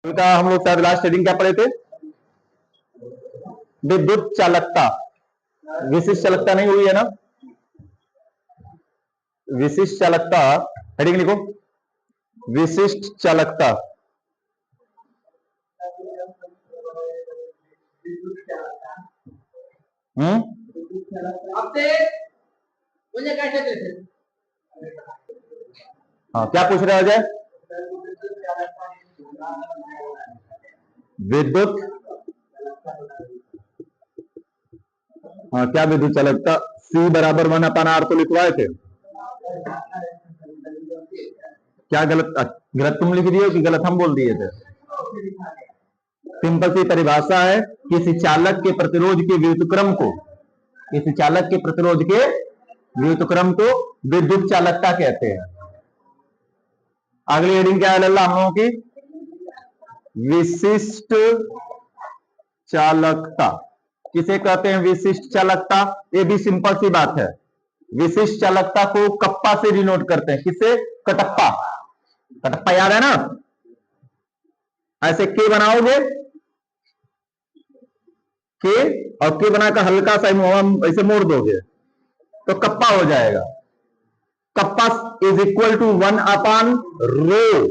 का हम लोग शायद लास्ट हेडिंग क्या पढ़े थे? विद्युत चालकता। विशिष्ट चालकता नहीं हुई है ना? विशिष्ट चालकता, हेडिंग लिखो, विशिष्ट चालकता। हाँ, क्या पूछ रहे हो अजय? विद्युत, हाँ क्या विद्युत चालकता? C बराबर 1/R तो लिखवाए थे। क्या गलत? गलत तुम लिख दिए कि गलत हम बोल दिए थे? सिंपल सी परिभाषा है, किसी चालक के प्रतिरोध के व्युत्क्रम को, किसी चालक के प्रतिरोध के व्युत्क्रम को विद्युत चालकता कहते हैं। अगली हेडिंग क्या है लल्ला हम लोगों की? विशिष्ट चालकता। किसे कहते हैं विशिष्ट चालकता? ये भी सिंपल सी बात है। विशिष्ट चालकता को कप्पा से डिनोट करते हैं। किससे? कटप्पा। कटप्पा याद है ना? ऐसे के बनाओगे, के और के बनाकर हल्का सा ऐसे मोड़ दोगे तो कप्पा हो जाएगा। कप्पा इज इक्वल टू 1/रो।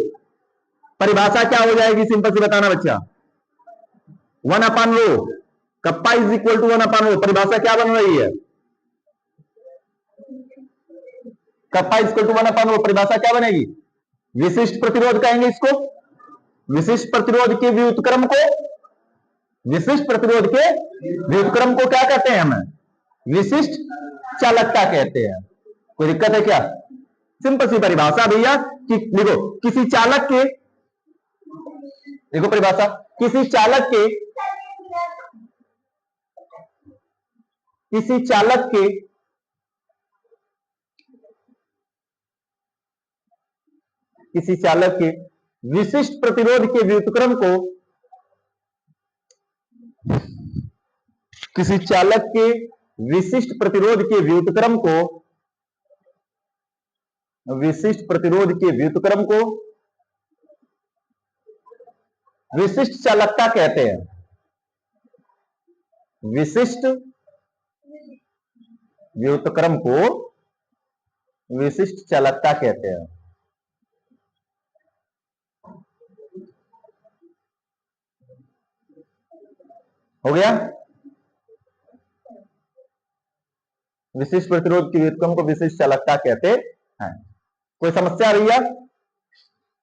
परिभाषा क्या हो जाएगी? सिंपल से बताना बच्चा। 1/रो। कप्पा इज इक्वल टू 1/रो। परिभाषा क्या बन रही है? कप्पा इज इक्वल टू 1/रो। परिभाषा क्या बनेगी? विशिष्ट प्रतिरोध कहेंगे इसको। विशिष्ट प्रतिरोध के व्युत्क्रम को, विशिष्ट प्रतिरोध के व्युत्क्रम को क्या कहते हैं? हमें विशिष्ट चालकता कहते हैं। कोई दिक्कत है क्या? सिंपल सी परिभाषा भैया कि देखो, किसी चालक के, देखो परिभाषा, किसी चालक के, किसी चालक के किसी चालक के विशिष्ट प्रतिरोध के व्युत्क्रम को, किसी चालक के विशिष्ट प्रतिरोध के व्युत्क्रम को, विशिष्ट प्रतिरोध के व्युत्क्रम को विशिष्ट चालकता कहते हैं। विशिष्ट व्युत्क्रम को विशिष्ट चालकता कहते हैं। हो गया? विशिष्ट प्रतिरोध के व्युत्क्रम को विशिष्ट चालकता कहते हैं। कोई समस्या भैया?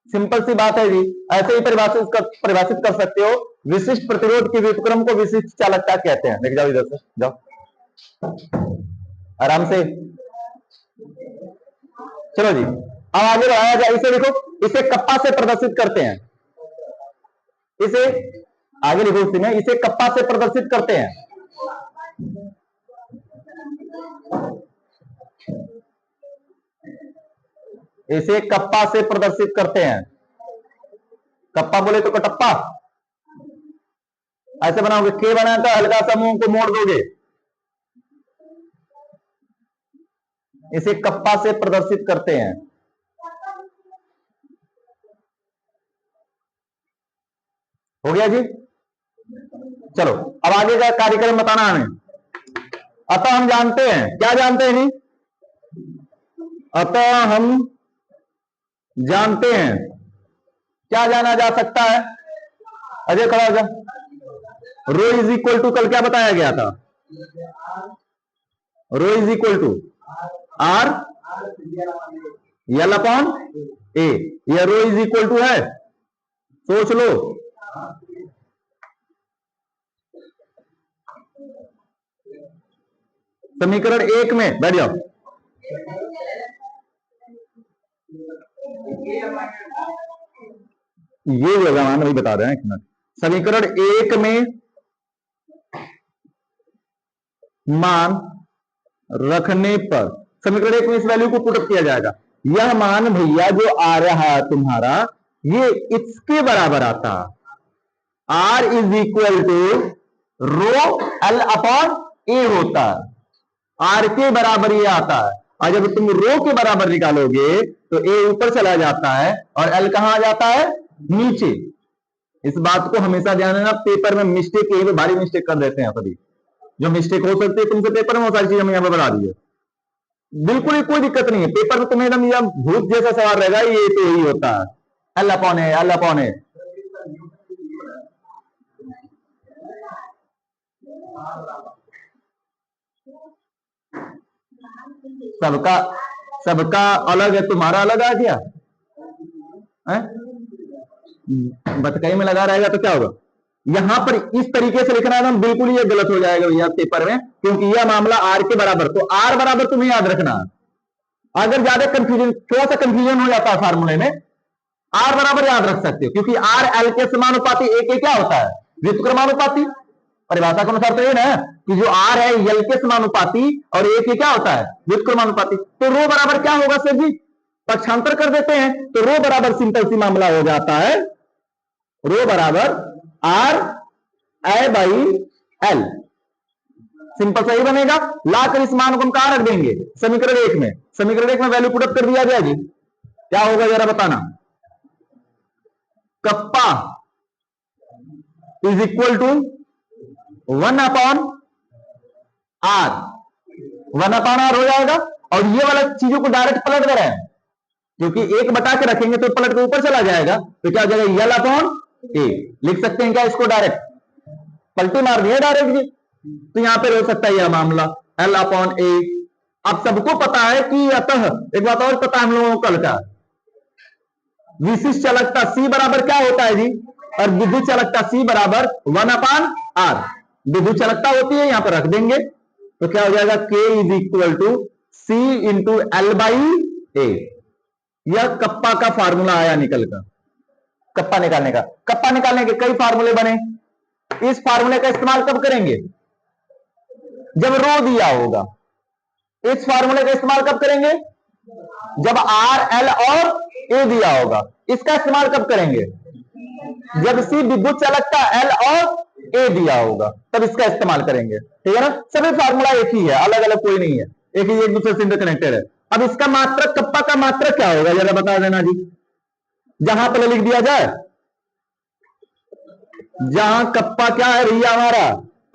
सिंपल सी बात है जी। ऐसे ही परिभाषित कर सकते हो, विशिष्ट प्रतिरोध के व्युत्क्रम को विशिष्ट चालकता कहते हैं। देख जाओ, इधर से जाओ आराम से। चलो जी, अब आगे बढ़ाया जाए। इसे देखो, इसे कप्पा से प्रदर्शित करते हैं। इसे आगे लिखो, उसी में इसे कप्पा से प्रदर्शित करते हैं। इसे कप्पा से प्रदर्शित करते हैं। कप्पा बोले तो कटप्पा। ऐसे बनाओगे, के बनाकर हल्का सा मुंह को मोड़ दोगे, इसे कप्पा से प्रदर्शित करते हैं। हो गया जी? चलो अब आगे का कार्यक्रम बताना हमें। अतः हम जानते हैं, क्या जानते हैं जी? अतः हम जानते हैं, क्या जाना जा सकता है? अजय खड़ा हो जा। रो इज इक्वल टू, कल क्या बताया गया था? Rho is equal to R L upon A. यह रो इज इक्वल टू है, सोच लो। समीकरण 1 में बैठ जाओ। ये जवान वही बता रहे हैं, एक मिनट। समीकरण 1 में मान रखने पर, समीकरण 1 में इस वैल्यू को पुटअप किया जाएगा। यह मान भैया जो आ रहा है तुम्हारा, ये इसके बराबर आता है। R is equal to rho L upon A होता है। आर के बराबर ये आता है, और जब तुम रो के बराबर निकालोगे तो ए ऊपर चला जाता है और एल कहां आ जाता है? नीचे। इस बात को हमेशा ध्यान रखना, पेपर में मिस्टेक यही पे भारी मिस्टेक कर देते हैं सभी। जो मिस्टेक हो सकती है तुमसे पेपर में, वो सारी चीज हमें यहाँ पे बता दी है। बिल्कुल ही कोई दिक्कत नहीं है, पेपर में तुम्हें एकदम यह भूत जैसा सवाल रहेगा, ये तो यही होता है, एल अपॉन ए, एल अपॉन ए। सबका सबका अलग है, तुम्हारा अलग आ गया है? बतकई में लगा रहेगा तो क्या होगा, यहां पर इस तरीके से लिखना है बिल्कुल ये गलत हो जाएगा भैया पेपर में, क्योंकि यह मामला आर के बराबर, तो आर बराबर तुम्हें याद रखना। अगर ज्यादा कंफ्यूजन, थोड़ा सा कंफ्यूजन हो जाता है फार्मूले में, आर बराबर याद रख सकते हो, क्योंकि आर एल के समानुपाती, ए के क्या होता है, व्युत्क्रमानुपाती। परिभाषा के अनुसार तो ये ना कि जो आर है एल के समानुपाती और ए के क्या होता है, व्युत्क्रमानुपाती। तो रो बराबर क्या होगा सर जी, पक्षांतर कर देते हैं, तो रो बराबर सिंपल सी मामला हो जाता है, रो बराबर R A by L, simple सही बनेगा। लाकर इस मान को हम कहां रख देंगे, समीकरण 1 में, समीकरण 1 में वैल्यू पुट अप कर दिया गया जी, क्या होगा जरा बताना, kappa is equal to 1 upon R, 1 upon R हो जाएगा। और ये वाला चीजों को डायरेक्ट पलट दे रहे हैं, क्योंकि एक बटा के रखेंगे तो पलट के ऊपर चला जाएगा, तो क्या हो जाएगा, यल अपॉन ए। लिख सकते हैं क्या इसको, डायरेक्ट पलटी मार दिए डायरेक्ट जी, तो यहां पे हो सकता है यह मामला एल अपॉन ए। अब सबको पता है कि अतः एक बात और पता है हम लोगों को कल का, विशिष्ट चालकता C बराबर क्या होता है जी, और विद्युत चालकता C बराबर 1 अपॉन आर, विद्युत चालकता होती है, यहां पर रख देंगे, तो क्या हो जाएगा, K is equal to C into L by A. यह कप्पा का फार्मूला आया निकल कर, कप्पा निकालने का। कप्पा निकालने के कई फार्मूले बने, इस फार्मूले का इस्तेमाल कब करेंगे, जब रो दिया होगा। इस फार्मूले का इस्तेमाल कब करेंगे, जब आर एल और ए दिया होगा। इसका इस्तेमाल कब करेंगे, जब सी विद्युत चालकता एल और ए दिया होगा, तब इसका इस्तेमाल करेंगे, ठीक है ना। सभी फार्मूला एक ही है, अलग अलग कोई नहीं है, एक ही, एक दूसरे से इंटरकनेक्टेड है। अब इसका मात्रक, कप्पा का मात्रक क्या होगा जरा बता देना जी, जहां पर लिख दिया जाए, जहां कप्पा क्या है भैया हमारा,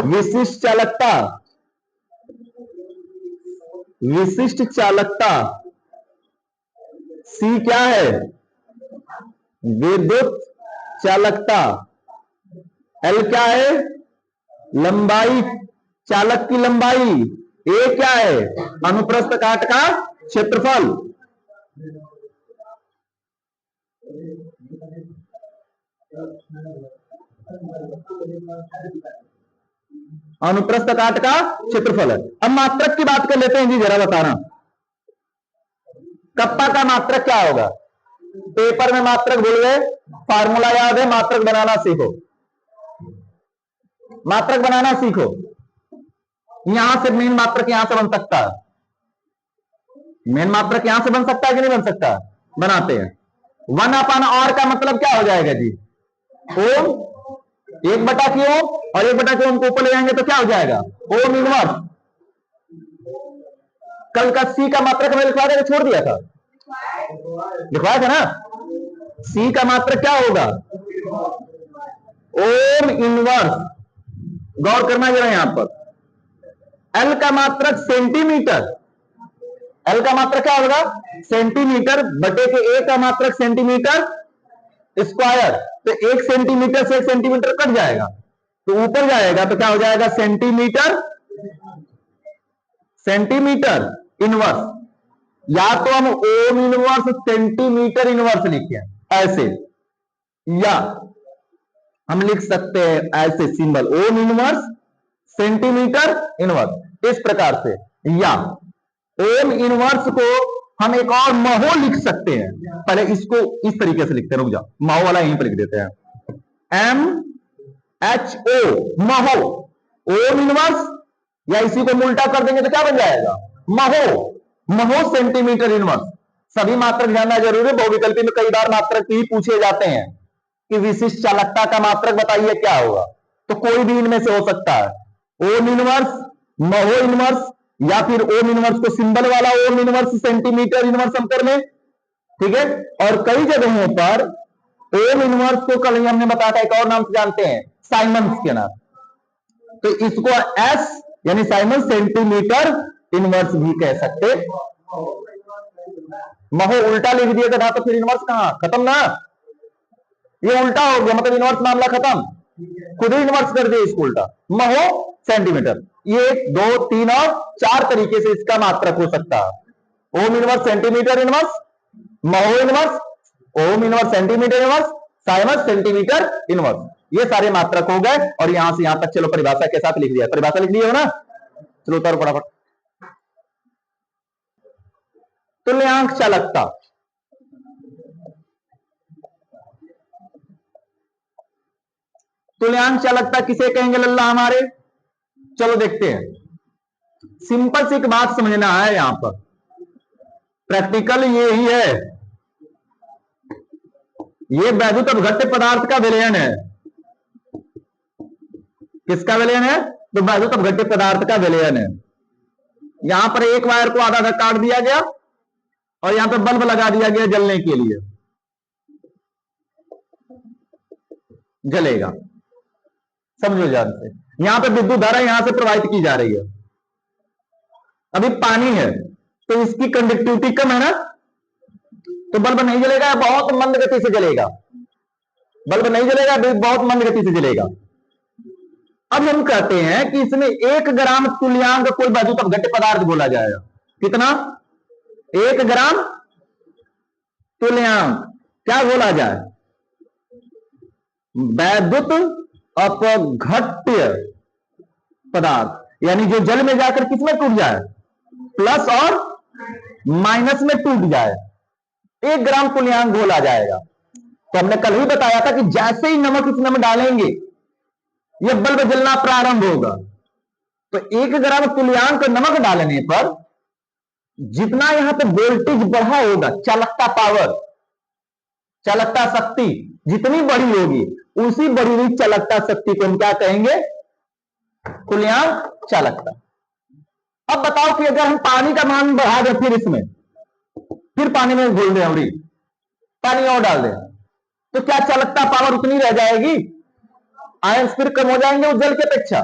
विशिष्ट चालकता, विशिष्ट चालकता, सी क्या है, विद्युत चालकता, एल क्या है, लंबाई, चालक की लंबाई, ए क्या है, अनुप्रस्थ काट का क्षेत्रफल। अनुप्रस्थ काट का क्षेत्रफल है। अब मात्रक की बात कर लेते हैं जी, जरा बताना कप्पा का मात्रक क्या होगा। पेपर में मात्रक भूल गए, फार्मूला याद है, मात्रक बनाना सीखो, मात्रक बनाना सीखो। यहां से मेन मात्रक यहां से बन सकता है, मेन मात्रक यहां से बन सकता है कि नहीं बन सकता, बनाते हैं। 1 अपॉन आर का मतलब क्या हो जाएगा जी, ओम, 1 बटा की ओम, और 1 बटा की ओम को ऊपर ले जाएंगे तो क्या हो जाएगा, ओम इनवर्स। कल का सी का मात्रक मैंने लिखवा देकर छोड़ दिया था, लिखवाया था ना, सी का मात्रक क्या होगा, ओम इनवर्स। गौर करना जरा यहां पर, एल का मात्रक सेंटीमीटर, एल का मात्रक क्या होगा, सेंटीमीटर, बटे के ए का मात्रक सेंटीमीटर स्क्वायर, तो 1 सेंटीमीटर से 1 सेंटीमीटर कट जाएगा, तो ऊपर जाएगा तो क्या हो जाएगा, सेंटीमीटर, सेंटीमीटर इनवर्स। या तो हम ओम इनवर्स सेंटीमीटर इनवर्स लिखे ऐसे, या हम लिख सकते हैं ऐसे सिंबल, ओम इनवर्स सेंटीमीटर इनवर्स, इस प्रकार से। या ओम इनवर्स को हम एक और महो लिख सकते हैं, पहले इसको इस तरीके से लिखते हैं, रुक जाओ, महो वाला यहीं पर लिख देते हैं, MHO, महो, ओम इनवर्स, या इसी को उल्टा कर देंगे तो क्या बन जाएगा, महो, महो सेंटीमीटर इनवर्स। सभी मात्रक जानना जरूरी है, बहुविकल्पी में कई बार मात्रक ही पूछे जाते हैं कि विशिष्ट चालकता का मात्रक बताइए क्या होगा, तो कोई भी इनमें से हो सकता है, ओम इनवर्स, महो इनवर्स, या फिर ओम इनवर्स को सिंबल वाला ओम इनवर्स सेंटीमीटर इनवर्स अंतर में, ठीक है। और कई जगहों पर ओम इनवर्स को कल ही हमने बताया था, एक और नाम से जानते हैं, साइमंस के नाम। तो इसको एस यानी साइमन सेंटीमीटर इनवर्स भी कह सकते। महो उल्टा लिख दिया था तो फिर इनवर्स कहां, खत्म ना, ये उल्टा हो गया, मतलब इनवर्स मामला खत्म, खुद ही इनवर्स कर दिया इसको उल्टा। महो सेंटीमीटर, ये 2, 3 और 4 तरीके से इसका मात्रक हो सकता है। Ohm inverse centimetre inverse, mho inverse, ohm inverse centimetre inverse, siemens centimetre inverse, ये सारे मात्रक हो गए। और यहां से यहां तक चलो परिभाषा के साथ लिख दिया, परिभाषा लिख लिया हो ना, चलो उतारो फटाफट। तुल्यांक चालकता, तुल्यांक चालकता किसे कहेंगे लल्ला हमारे, चलो देखते हैं। सिंपल सी एक बात समझना है यहां पर, प्रैक्टिकल ये ही है, ये वैद्युत अपघट्य पदार्थ का विलयन है। किसका विलयन है, तो वैद्युत अपघट्य पदार्थ का विलयन है। यहां पर एक वायर को आधा आधा काट दिया गया और यहां पर बल्ब लगा दिया गया जलने के लिए, जलेगा, समझो ध्यान से। यहां पर विद्युत धारा यहां से प्रवाहित की जा रही है, अभी पानी है तो इसकी कंडक्टिविटी कम है ना, तो बल्ब नहीं जलेगा, बहुत मंद गति से जलेगा, बल्ब नहीं जलेगा, बहुत मंद गति से जलेगा। अब हम कहते हैं कि इसमें 1 ग्राम तुल्यांक कोई वैद्युत अपघट्य पदार्थ बोला जाएगा, कितना, 1 ग्राम तुल्यांक क्या बोला जाए, वैद्युत अपघट्य पदार्थ, यानी जो जल में जाकर किसमें टूट जाए, प्लस और माइनस में टूट जाए, 1 ग्राम तुल्यांक बोला जाएगा। तो हमने कल ही बताया था कि जैसे ही नमक इसमें डालेंगे यह बल्ब जलना प्रारंभ होगा। तो 1 ग्राम तुल्यांक नमक डालने पर जितना यहां पे वोल्टेज बढ़ा होगा, चालकता पावर, चालकता शक्ति जितनी बड़ी होगी, उसी बढ़ी हुई चालकता शक्ति को हम क्या कहेंगे, तुल्यांक चालकता। अब बताओ कि अगर हम पानी का मान बढ़ा दें, फिर इसमें, फिर पानी में घोल दें और पानी और डाल दें, तो क्या चालकता पावर उतनी रह जाएगी, आयन फिर कम हो जाएंगे उस जल की अपेक्षा।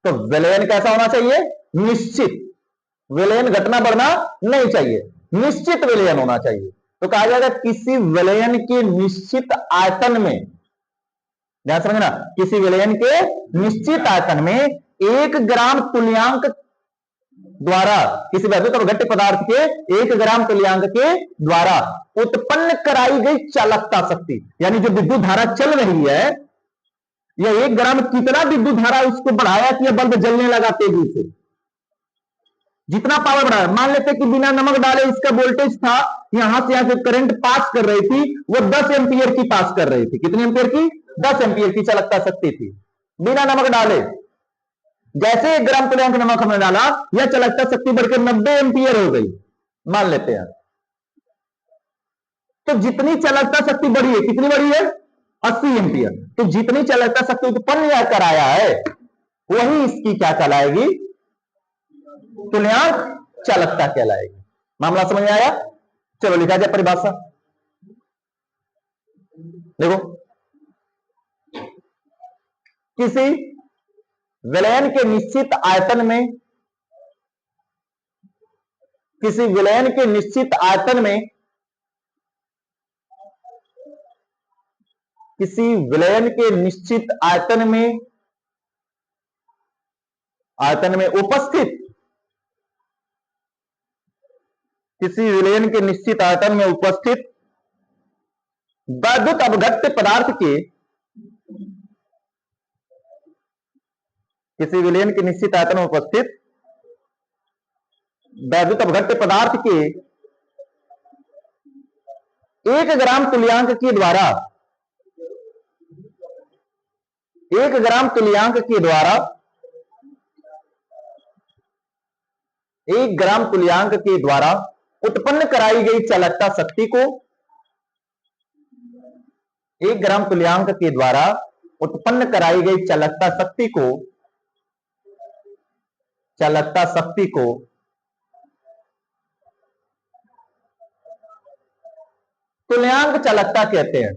तो विलयन कैसा होना चाहिए, निश्चित, विलयन घटना बढ़ना नहीं चाहिए, निश्चित विलयन होना चाहिए। तो कहा जाएगा किसी विलयन के निश्चित आयतन में, ध्यान समझना, किसी विलयन के निश्चित आयतन में 1 ग्राम तुल्यांक द्वारा, किसी वैद्युत अपघट्य पदार्थ के 1 ग्राम तुल्यांक के द्वारा उत्पन्न कराई गई चालकता शक्ति, यानी जो विद्युत धारा चल रही है, यह 1 ग्राम कितना विद्युत धारा उसको बढ़ाया कि यह बल्ब जलने लगा तेजी से, जितना पावर बढ़ाया। मान लेते कि बिना नमक डाले इसका वोल्टेज था, यहां से यहां से करंट पास कर रही थी, वो 10 एम्पियर की पास कर रही थी, कितने एम्पियर की, 10 एम्पियर की चालकता शक्ति थी, बिना नमक डाले। जैसे 1 ग्राम तुल्यांक नमक हमने डाला, यह चालकता शक्ति बढ़कर 90 एम्पियर हो गई, मान लेते हैं। तो जितनी चालकता शक्ति बढ़ी है, कितनी बढ़ी है, 80 एम्पियर। तो जितनी चालकता शक्ति उत्पन्न यह कराया है, वही इसकी क्या कहलाएगी, तुल्यांक चालकता कहलाएगी। मामला समझ में आया, चलो लिखा जाए परिभाषा, देखो, किसी विलयन के निश्चित आयतन में, किसी विलयन के निश्चित आयतन में, किसी विलयन के निश्चित आयतन में, आयतन में उपस्थित, किसी विलयन के निश्चित आयतन में उपस्थित वैद्युत अपघट्य पदार्थ के, किसी विलयन के निश्चित आयतन में उपस्थित वैद्युत अपघट्य पदार्थ के 1 ग्राम तुल्यांक के द्वारा, 1 ग्राम तुल्यांक के द्वारा, 1 ग्राम तुल्यांक के द्वारा उत्पन्न कराई गई चालकता शक्ति को, 1 ग्राम तुल्यांक के द्वारा उत्पन्न कराई गई चालकता शक्ति को, चालकता शक्ति को तुल्यांक चालकता कहते हैं।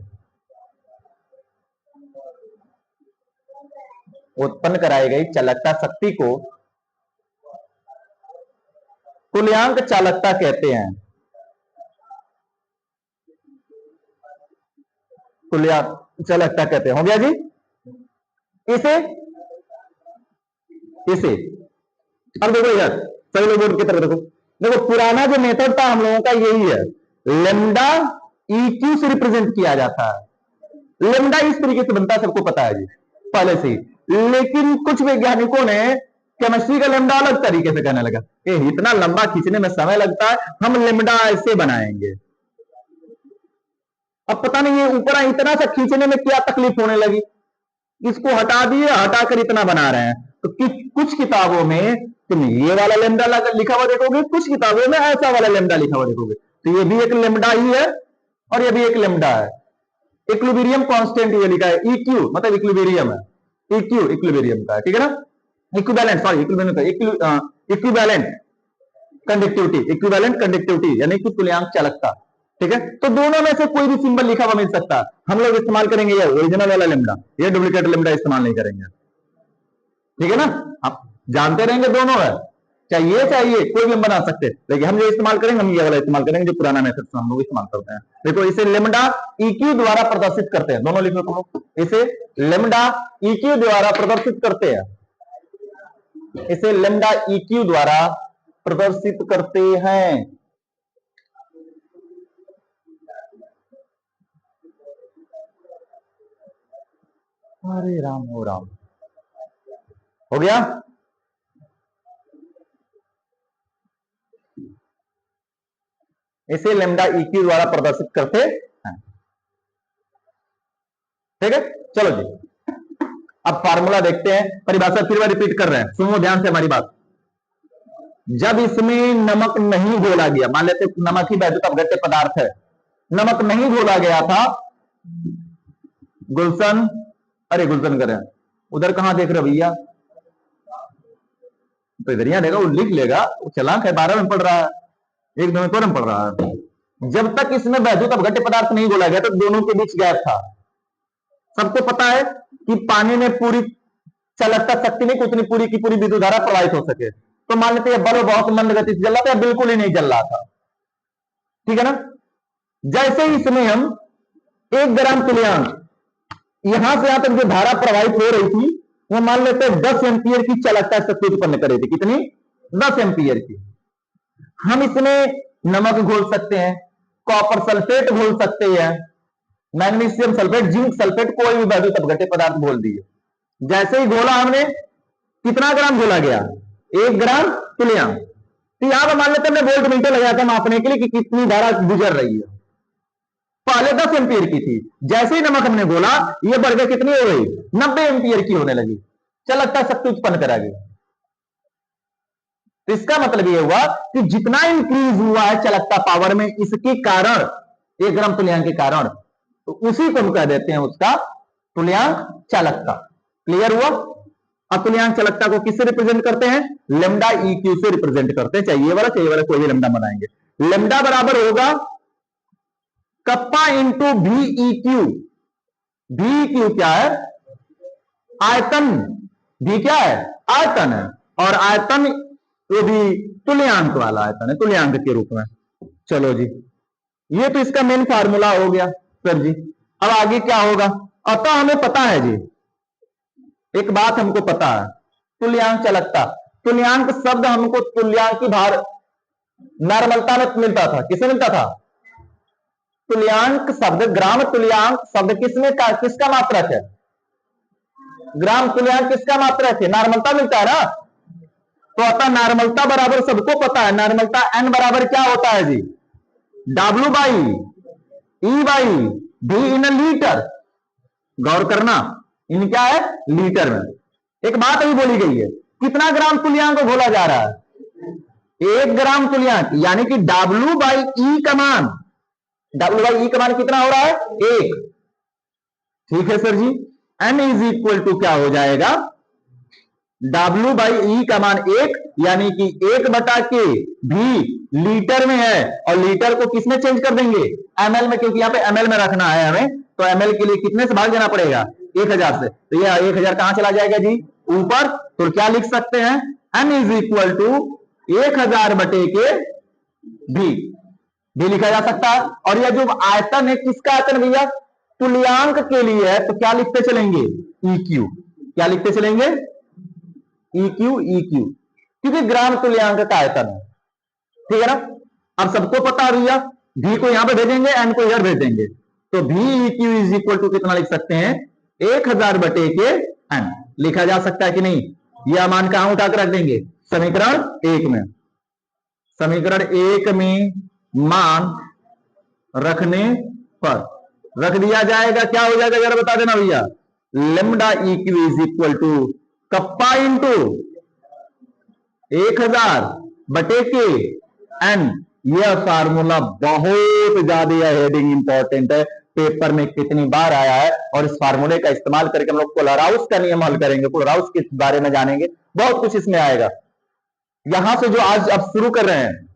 उत्पन्न कराई गई चालकता शक्ति को तुल्यांक चालकता कहते हैं। तुल्यांक चालकता कहते हैं। हो गया जी। इसे अब देखो यार, सभी लोग बोर्ड की तरफ देखो। देखो पुराना जो मेथड था हम लोगों का यही है, लेमडा EQ से रिप्रेजेंट किया जाता है। लेमडा इस तरीके से बनता है, सबको पता है जी पहले से ही। लेकिन कुछ वैज्ञानिकों ने केमिस्ट्री का लेमडा अलग तरीके से कहने लगा, इतना लंबा खींचने में समय लगता है, हम लेमडा ऐसे बनाएंगे। अब पता नहीं ये ऊपर इतना सा खींचने में क्या तकलीफ होने लगी, इसको हटा दिए, हटाकर इतना बना रहे हैं। तो कुछ किताबों में तुम ये वाला लेमडा लिखा हुआ देखोगे, कुछ किताबों में ऐसा वाला लेमडा लिखा हुआ देखोगे। तो ये भी एक लेमडा ही है और ये भी एक लेमडा है। इक्विलिब्रियम कांस्टेंट ये लिखा है, EQ मतलब इक्विलिब्रियम है, EQ इक्विलिब्रियम का है, ठीक है ना। इक्विवेलेंट, सॉरी इक्विवेलेंट कंडक्टिविटी यानी कि तुल्यांक चालकता, ठीक है। तो दोनों में से कोई भी सिंबल लिखा हुआ मिल सकता है। हम लोग इस्तेमाल करेंगे ये ओरिजिनल वाला लेमडा, ये डुप्लीकेट लेमडा इस्तेमाल नहीं करेंगे, ठीक है ना। आप जानते रहेंगे दोनों है, चाहिए कोई भी हम बना सकते हैं, लेकिन हम जो इस्तेमाल करेंगे हम ये वाला इस्तेमाल करेंगे जो पुराना मेथड से हम लोग इस्तेमाल करते हैं। देखो इसे लेमडा EQ द्वारा प्रदर्शित करते हैं, दोनों लिखो तुम लोग, इसे लेमडा EQ द्वारा प्रदर्शित करते हैं, इसे लेमडा EQ द्वारा प्रदर्शित करते हैं। हरे राम हो राम, हो गया। इसे लेमडा EQ द्वारा प्रदर्शित करते हैं, ठीक है। चलो जी, अब फार्मूला देखते हैं, परिभाषा फिर रिपीट कर रहे हैं, सुनो ध्यान से हमारी बात। जब इसमें नमक नहीं घोला गया, मान लेते नमक ही वैद्युत अपघट्य पदार्थ है, नमक नहीं घोला गया था, गुलशन, अरे गुलशन करें, उधर कहां देख रहे भैया, तो इधर यहां देखा, वो लिख लेगा, वो चलाक है, 12 में पढ़ रहा है, 1-2 में पढ़ रहा है। जब तक इसमें वैद्युत अपघट्य पदार्थ नहीं घोला गया तो दोनों के बीच गैप था। सबको पता है कि पानी में पूरी चालकता शक्ति नहीं, उतनी पूरी की पूरी विद्युत धारा प्रवाहित हो सके। तो मान लेते हैं बल्ब बहुत मंद गति से जल रहा था, बिल्कुल ही नहीं जल रहा था, ठीक है ना। जैसे ही इसमें हम 1 ग्राम तुल्यांक, यहां से यहां तक जो धारा प्रवाहित हो रही थी, वो मान लेते हैं 10 एम्पियर की चालकता शक्ति उत्पन्न कर रही थी। कितनी? 10 एम्पियर की। हम इसमें नमक घोल सकते हैं, कॉपर सल्फेट घोल सकते हैं, मैग्नीशियम सल्फेट, जिंक सल्फेट, कोई भी वैद्युत अपघट्य पदार्थ घोल दिए। जैसे ही घोला हमने, कितना ग्राम घोला गया? 1 ग्राम तुल्यांक। तो यहां पर मान लेते हमने वोल्ट मीटर लगाया था मापने के लिए कि कितनी धारा गुजर रही है। पहले 10 एम्पियर की थी, जैसे ही नमक हमने घोला, ये बढ़कर कितनी हो गई? 90 एम्पियर की होने लगी, चालकता शक्ति उत्पन्न कराएगी। तो इसका मतलब यह हुआ कि जितना इंक्रीज हुआ है चालकता पावर में, इसके कारण 1 ग्राम तुल्यांक के कारण, तो उसी को हम कह देते हैं उसका तुल्यांक चालकता। क्लियर हुआ? अब तुल्यांक चालकता को किससे रिप्रेजेंट करते हैं? लेमडा EQ से रिप्रेजेंट करते हैं। चाहिए वाला कोई भी लेमडा बनाएंगे। लेमडा बराबर होगा कप्पा इंटू VEQ। VEQ क्या है? आयतन। V क्या है? आयतन है, और आयतन वो भी तुल्यांक वाला आयतन है, तुल्यांक के रूप में। चलो जी, ये तो इसका मेन फार्मूला हो गया सर जी। अब आगे क्या होगा? अतः हमें पता है जी, एक बात हमको पता है, तुल्यांक चालकता, तुल्यांक शब्द हमको तुल्यांक की भार नॉर्मलता में मिलता था। किसमें मिलता था? तुल्यांक शब्द, ग्राम तुल्यांक शब्द किसका मात्रक है? ग्राम तुल्यांक किसका मात्रक है? नॉर्मलता मिलता है ना। तो अतः नॉर्मलता बराबर सबको पता है, नॉर्मलता N बराबर क्या होता है जी? W by E by V in litre. गौर करना, इन क्या है? लीटर में। एक बात अभी बोली गई है, कितना ग्राम तुल्यांक को घोला जा रहा है? 1 ग्राम तुल्यांक, यानी कि W बाई E का मान, W बाई E का मान कितना हो रहा है? 1। ठीक है sir ji. N is equal to क्या हो जाएगा? W बाई E का मान 1, यानी कि 1/K भी लीटर में है, और लीटर को किसमें चेंज कर देंगे? ml में, क्योंकि यहां पे ml में रखना है हमें, तो ml के लिए कितने से भाग देना पड़ेगा? 1000 से, तो ये 1000 कहां चला जाएगा जी? ऊपर। तो क्या लिख सकते हैं? n इज इक्वल टू 1000 बटे के भी लिखा जा सकता है। और यह जो आयतन है किसका आयतन भैया? तुल्यांक के लिए है, तो क्या लिखते चलेंगे? EQ। क्या लिखते चलेंगे? EQ क्योंकि ग्राम तुल्यांक का आयतन है, ठीक है ना। अब सबको पता है भैया, भी को यहां पे भेजेंगे, एन को इधर भेज देंगे, तो भी EQ इज इक्वल टू कितना लिख सकते हैं? 1000 बटे के एन लिखा जा सकता है कि नहीं? यह मान कहां उठाकर रख देंगे? समीकरण 1 में। समीकरण 1 में मान रखने पर रख दिया जाएगा, क्या हो जाएगा जरा बता देना भैया? Lambda EQ is equal to kappa into 1000 बटे के एन। यह फार्मूला बहुत ज्यादा हेडिंग इंपॉर्टेंट है, पेपर में कितनी बार आया है, और इस फार्मूले का इस्तेमाल करके हम लोग कोलराउस का नियम हल करेंगे, कोलराउस के बारे में जानेंगे, बहुत कुछ इसमें आएगा। यहां से जो आज अब शुरू कर रहे हैं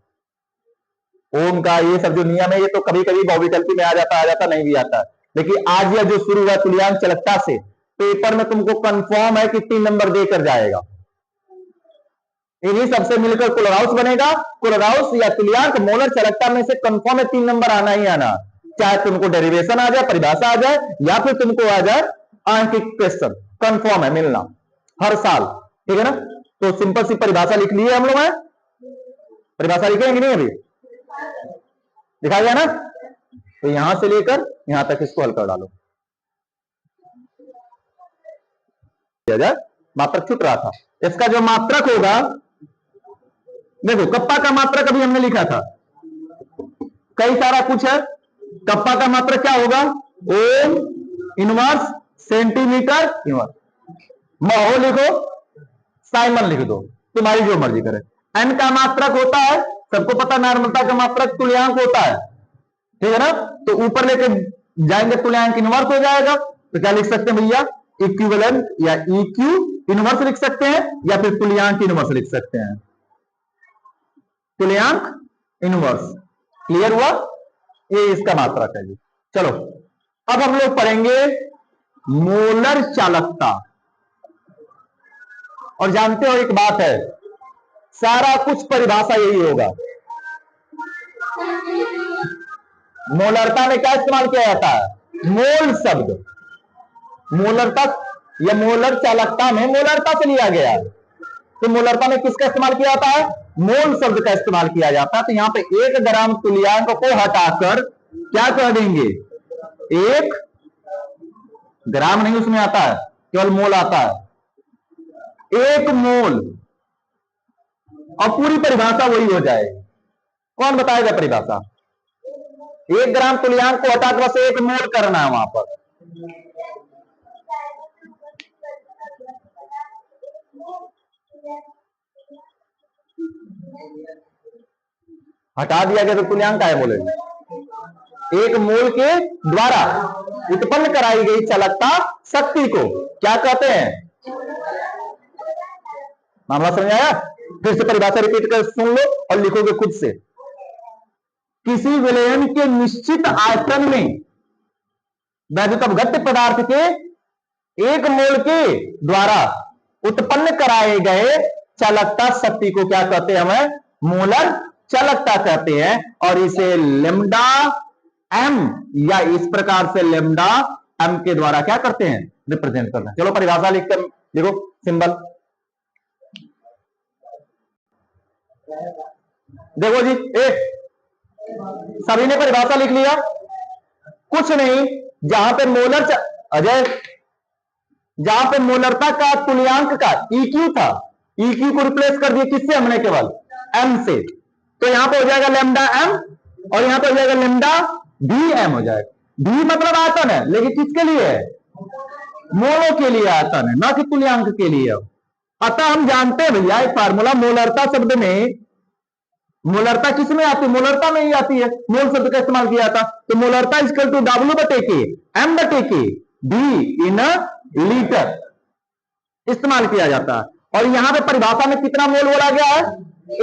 ओम का ये सब जो नियम है, ये तो कभी कभी बहुविकल्पी में आ जाता नहीं भी आता, लेकिन आज यह जो शुरू हुआ तुल्यांक चालकता से, पेपर में तुमको कंफर्म है कि 3 नंबर देकर जाएगा। इन्हीं सबसे मिलकर कोलराउस बनेगा। कोलराउस या तुल्यांक मोलर चालकता में से कंफर्म है 3 नंबर आना ही आना, चाहे तुमको डेरिवेशन आ जाए, परिभाषा आ जाए, या फिर तुमको आ जाए आंकिक क्वेश्चन, कंफर्म है मिलना हर साल, ठीक है ना। तो सिंपल सी परिभाषा लिख ली है हम लोग हैं, परिभाषा लिखेंगे नहीं अभी दिखाया गया ना, तो यहां से लेकर यहां तक इसको हल कर डालो। मात्रक छूट रहा था, इसका जो मात्रक होगा, देखो कप्पा का मात्रक अभी हमने लिखा था, कई सारा कुछ है। कप्पा का मात्रक क्या होगा? Ohm inverse centimetre inverse. Mho लिखो, साइमन लिख दो, तुम्हारी जो मर्जी करे। एन का मात्रक होता है, सबको पता, नॉर्मलता का मात्रक तुल्यांक होता है, ठीक है ना। तो ऊपर लेके जाएंगे तुल्यांक इनवर्स हो जाएगा, तो क्या लिख सकते हैं भैया? इक्विवेलेंट या EQ इनवर्स लिख सकते हैं, या फिर तुल्यांक इनवर्स लिख सकते हैं, तुल्यांक इनवर्स। क्लियर हुआ? ये इसका मात्रक है जी। चलो अब हम लोग पढ़ेंगे मोलर चालकता। और जानते हो एक बात है, सारा कुछ परिभाषा यही होगा। मोलरता में क्या इस्तेमाल किया जाता है? मोल शब्द। मोलरता या मोलर चालकता में मोलरता से लिया गया है, तो मोलरता में किसका इस्तेमाल किया जाता है? मोल शब्द का इस्तेमाल किया जाता है। तो यहां पे 1 ग्राम तुल्यांक को हटाकर क्या कह देंगे? 1 ग्राम नहीं उसमें आता है, केवल मोल आता है, 1 मोल, और पूरी परिभाषा वही हो जाएगी। कौन बताएगा परिभाषा? 1 ग्राम तुल्यांक को हटाकर बस 1 मोल करना है वहां पर। हटा दिया गया तो तुल्यांक क्या है बोलेंगे? 1 मोल के द्वारा उत्पन्न कराई गई चालकता शक्ति को क्या कहते हैं? मामला समझ आया? फिर से परिभाषा रिपीट कर सुन लो और लिखोगे खुद से। किसी विलयन के निश्चित आयतन में वैद्युत अपघट्य पदार्थ के 1 मोल के द्वारा उत्पन्न कराए गए चालकता शक्ति को क्या कहते हैं? हमें मोलर चालकता कहते हैं। और इसे लेमडा एम या इस प्रकार से लेमडा एम के द्वारा क्या करते हैं? रिप्रेजेंट करते हैं। चलो परिभाषा लिखकर देखो, सिंबल देखो जी। सभी ने परिभाषा लिख लिया? कुछ नहीं, जहां पे मोलर अजय जहां पे मोलरता का तुल्यांक का EQ था, EQ को रिप्लेस कर दिया किससे? हमने केवल M से, तो यहां पे हो जाएगा लेमडा M, और यहां पे हो जाएगा लेमडा VM हो जाएगा। V मतलब आयतन है, लेकिन किसके लिए है? मोलों के लिए आयतन है, ना कि तुल्यांक के लिए। अतः हम जानते हैं भैया एक फार्मूला, मोलरता शब्द में, मोलरता किस में आती है? मोलरता में ही आती है, मोल शब्द का इस्तेमाल किया था। तो मोलरता इक्वल टू W बटे के M बटे के V इन लीटर इस्तेमाल किया जाता है। और यहां पे परिभाषा में कितना मोल बोला गया है?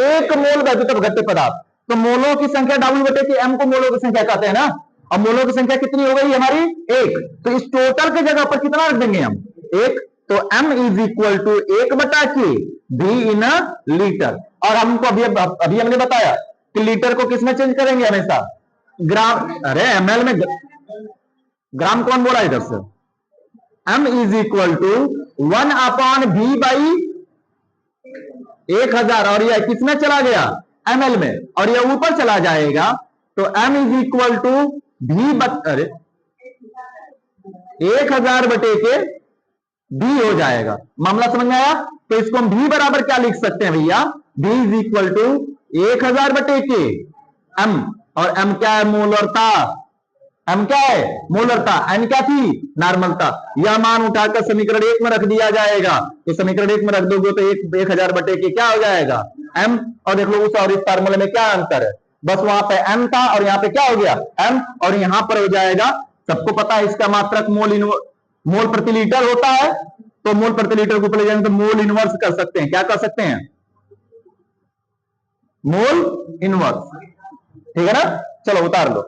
1 मोल वैद्युत अपघट्य पदार्थ। तो मोलों की संख्या W बटे के M को मोलों की संख्या कहते हैं ना। अब मोलों की संख्या कितनी हो गई हमारी? 1। तो इस टोटल की जगह पर कितना रख देंगे हम? 1। तो m is equal to 1/k v in litre. और हमको अभी हमने बताया कि लीटर को किसमें चेंज करेंगे हमेशा? ग्राम। अरे ml में ग्राम कौन बोला इधर से? m is equal to 1/v/1000। और यह किसमें चला गया? ml में। और यह ऊपर चला जाएगा तो m इज इक्वल टू अरे 1000/के v हो जाएगा। मामला समझ में आया? तो इसको हम v बराबर क्या लिख सकते हैं भैया? v इज इक्वल टू 1000/के m। और m क्या है? मोलरता। m क्या है? मोलरता। n क्या थी? नॉर्मलता। यह मान उठाकर समीकरण 1 में रख दिया जाएगा। तो समीकरण 1 में रख दोगे तो 1000/के क्या हो जाएगा? m। और देख लो उस और इस फार्मूले में क्या अंतर है? बस वहां पे m था और यहां पे क्या हो गया? m। और यहां पर हो जाएगा, सबको पता है इसका मात्रक मोल प्रति लीटर होता है। तो मोल प्रति लीटर को ऊपर ले जाएंगे तो मोल इनवर्स कर सकते हैं। क्या कर सकते हैं? Mole inverse. ठीक है ना? चलो उतार लो।